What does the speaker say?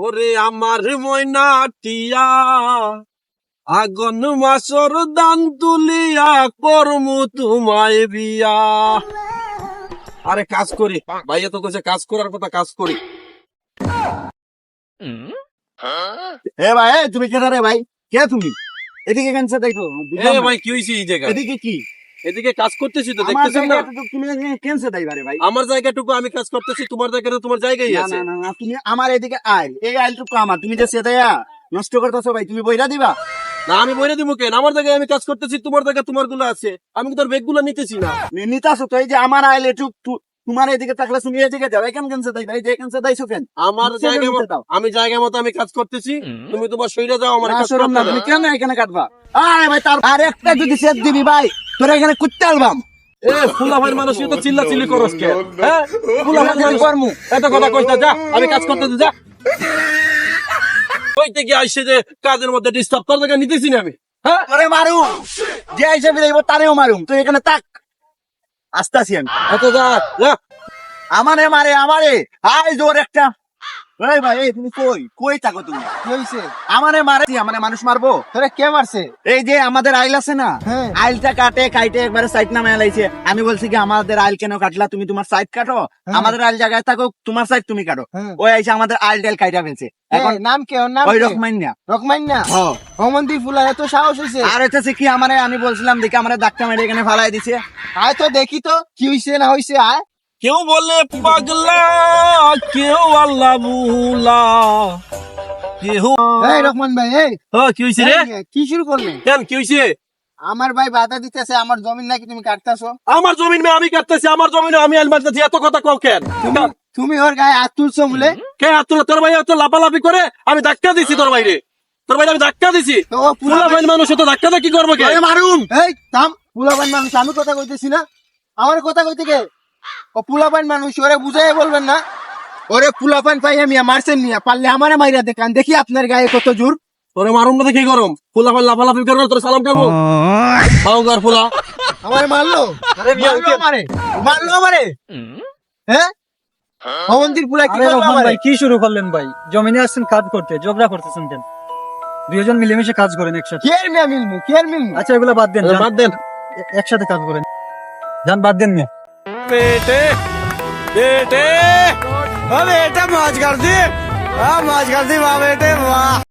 ওরে আমার ময়না টিয়া, আগুন মাসর দান তুলিয়া করমু তোমায় বিয়া। আরে কাজ করি ভাইয়া, তো কইছে কাজ করার কথা, কাজ করি। এ ভাই, তুমি কে রে ভাই? কে তুমি? এদিকে কেন দেখো? এ ভাই কি হইছে এই জায়গা? এদিকে কি? এদিকে কাজ করতেছি তো, আমার দেখতেছেন না? জায়গাটুকু তুমি কেন দেই ভাই? আমার জায়গাটুকু আমি কাজ করতেছি, তোমার জায়গাটা তোমার জায়গায় না আছে। না না, তুমি আমার এদিকে আইল, এই আইলটুকু আমার, তুমি যে সেটাইয়া নষ্ট করতেছো ভাই, তুমি বইরা দিবা? না আমি বইরে দিব কেন? আমার জায়গায় আমি কাজ করতেছি, তোমার জায়গায় তোমার গুলো আছে, আমি কি তোর বেগ গুলো নিতেছি না? নিতাছো তো, এই যে আমার আইল এটুকু তোমার এদিকে থাকলে তুমি এদিকে যাও, কেন দেই ভাই? যে কেন দাইছো কেন? আমার জায়গা মতো আমি জায়গা মতো আমি কাজ করতেছি, তুমি তোমার শরীরে যাও, আমার কাজ শরম না, করতে তুমি দাও। কেন এখানে কাটবা? আয় ভাই, তার আর একটা যদি সেট দিবি ভাই, তোরা এখানে কুত্তে আলবাম। এ ফুলা ভাই মানুষ তো চিল্লা চিল্লি করস কেন? হ্যাঁ ফুলা ভাই মানুষ কর্ম এত কথা কইস না, যা আমি কাজ করতে যা। কইতে গিয়ে আইসে যে কাজের মধ্যে ডিস্টার্ব, তোর জায়গা নিতেছি না আমি। হ্যাঁ তোরে মারুম, যে হিসেবে যাইব তারেও মারুম, তুই এখানে থাক, আসতাছি আমি। এত যা যা। আমারে মারে, আমারে আই জোর একটা। এই ভাই, এই তুমি কই কই থাকো তুমি? কি হইছে? আমারে মারে, আমারে মানুষ মারবো? তোরা কে মারছে? এই যে আমাদের আইল আছে না, হ্যাঁ। আইলটা কাটে একবারে সাইড নামে লাইছে। আমি বলছি কি আমাদের আইল কেন কাটলা? তুমি তোমার সাইড কাটো, আমাদের আইল জায়গায় থাকো, তোমার সাইড তুমি কাটো। হ্যাঁ। ওই আইসা আমাদের আইল টাইল কাইটা ফেলছে। এখন নাম কে? ওর নাম ওই কি? রকমাইন না। রকমান না? হ্যাঁ। হোমন্দি ফুলা এত সাহস হইছে? আর হচ্ছে কি, আমারে আমি বলছিলাম দেখে আমারে ধাক্কা মেরে এখানে ফালাই দিছে। আয় তো দেখি তো কি হইছে না হইছে। আয়। কেউ বলে পাগলা, কেউ আল্লাহ বুলা, কেউ এই রকমান ভাই, এই কি হইছে রে? কি শুরু করলে? কেন কি হইছে? আমার ভাই বাধা দিতেছে, আমার জমিন নাকি তুমি কাটতাছো? আমার জমিন আমি কাটতেছি, আমার জমিনে আমি আইল মারতেছি, এত কথা কও কেন? তুমি ওর গায়ে হাত তুলছো বলে? কে হাত তোলা? তোর ভাই এত লাফালাফি করে, আমি ধাক্কা দিছি তোর বাইরে, তোর বাইরে আমি ধাক্কা দিছি। তো ও পুলা ভাই মানুষ তো ধাক্কা দিয়ে কি করবো কে? ওরে মারুম। এই থাম, পুলাবান মানুষ, আমি কথা কইতেছি না? আমার কথা কইতে কে? ও পুলাবান মানুষ, ওরে বুঝাই বলবেন না? ওরে পুলাপান পাই আমি মারছেন নিয়া, পারলে আমারে মাইরা দেখান, দেখি আপনার গায়ে কত জোর। তোরে মারুম না কি গরম? ফুলা ভাই লাফালাফি করবো, তোর সালাম করবো। পাউগার ফুলা আমারে মারলো? মারলো আমারে? মারলো আমারে? হ্যাঁ, হোমন্দির পুলা কি আরে করলো রহমান আমারে? ভাই, কি শুরু করলেন ভাই? জমিনে আসছেন কাজ করতে, ঝগড়া করতেছেন কেন? দুইজন মিলেমিশে কাজ করেন একসাথে। কে মিয়া মিলমু, কে মিলমু? আচ্ছা এগুলো বাদ দেন, যান। বাদ দেন। একসাথে কাজ করেন, যান বাদ দেন। বেটে বেটে বেটা মাছ কাটছি, মাছ কাটছি, বেটে।